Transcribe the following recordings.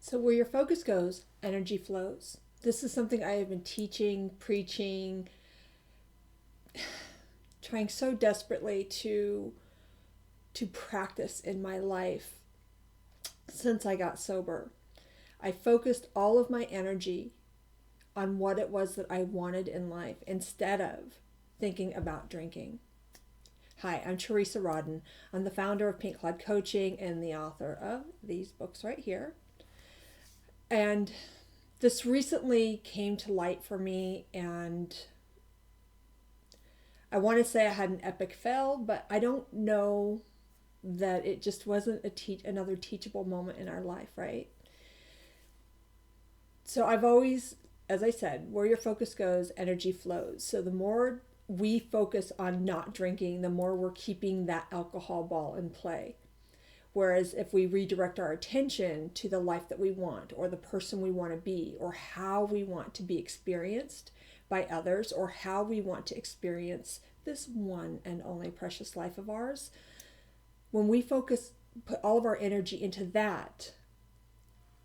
So where your focus goes, energy flows. This is something I have been teaching, preaching, trying so desperately to practice in my life since I got sober. I focused all of my energy on what it was that I wanted in life instead of thinking about drinking. Hi, I'm Teresa Rodden. I'm the founder of P.I.N.K Coaching and the author of these books right here. And this recently came to light for me, and I want to say I had an epic fail, but I don't know that it just wasn't another teachable moment in our life, right? So I've always, as I said, where your focus goes, energy flows. So the more we focus on not drinking, the more we're keeping that alcohol ball in play. Whereas if we redirect our attention to the life that we want, or the person we want to be, or how we want to be experienced by others, or how we want to experience this one and only precious life of ours, when we put all of our energy into that,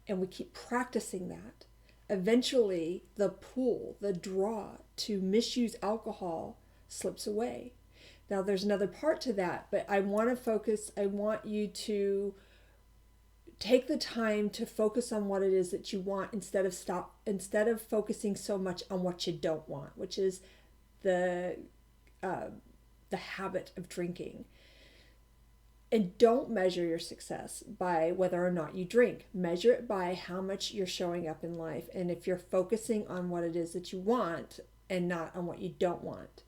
and we keep practicing that, eventually the pull, the draw to misuse alcohol slips away. Now there's another part to that, but I want you to take the time to focus on what it is that you want instead of focusing so much on what you don't want, which is the habit of drinking. And don't measure your success by whether or not you drink. Measure it by how much you're showing up in life, and if you're focusing on what it is that you want and not on what you don't want.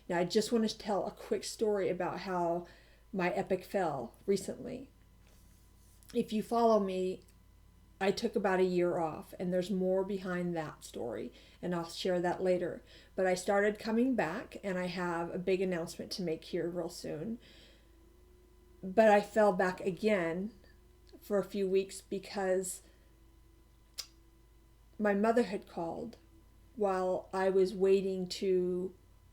Now, I just want to tell a quick story about how my epic fell recently. If you follow me, I took about a year off, and there's more behind that story, and I'll share that later. But I started coming back, and I have a big announcement to make here real soon. But I fell back again for a few weeks because my mother had called while I was waiting to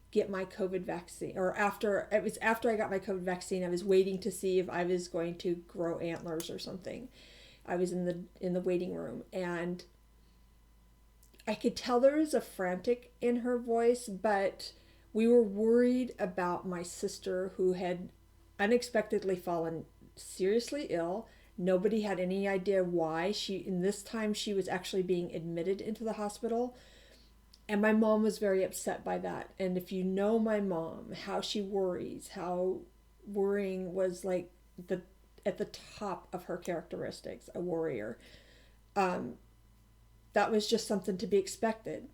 get my COVID vaccine, or after I got my COVID vaccine. I was waiting to see if I was going to grow antlers or something. I was in the waiting room, and I could tell there was a frantic in her voice, but we were worried about my sister, who had unexpectedly fallen seriously ill. Nobody had any idea why. In this time she was actually being admitted into the hospital. And my mom was very upset by that. And if you know my mom, how she worries, how worrying was like at the top of her characteristics, a worrier. That was just something to be expected.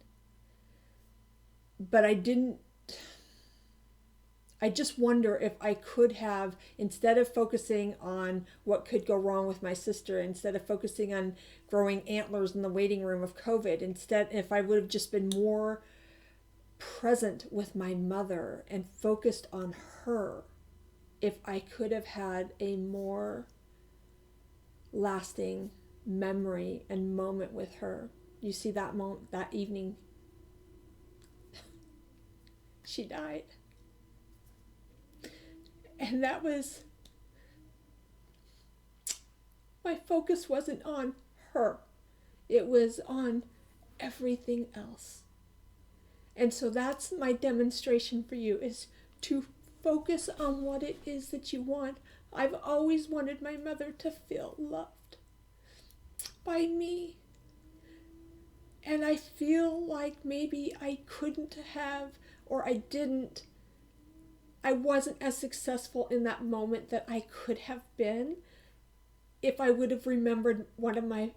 But I just wonder if I could have, instead of focusing on what could go wrong with my sister, instead of focusing on growing antlers in the waiting room of COVID, if I would have just been more present with my mother and focused on her, if I could have had a more lasting memory and moment with her. You see, that evening, she died. And that was, my focus wasn't on her. It was on everything else. And so that's my demonstration for you, is to focus on what it is that you want. I've always wanted my mother to feel loved by me. And I feel like maybe I couldn't have, or I wasn't as successful in that moment that I could have been if I would have remembered one of my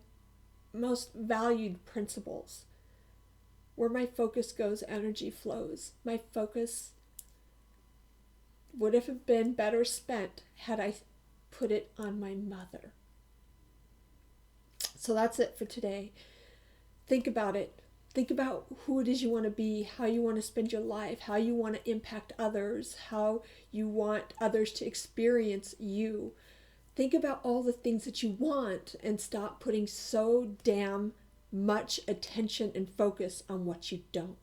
most valued principles. Where my focus goes, energy flows. My focus would have been better spent had I put it on my mother. So that's it for today. Think about it. Think about who it is you want to be, how you want to spend your life, how you want to impact others, how you want others to experience you. Think about all the things that you want and stop putting so damn much attention and focus on what you don't.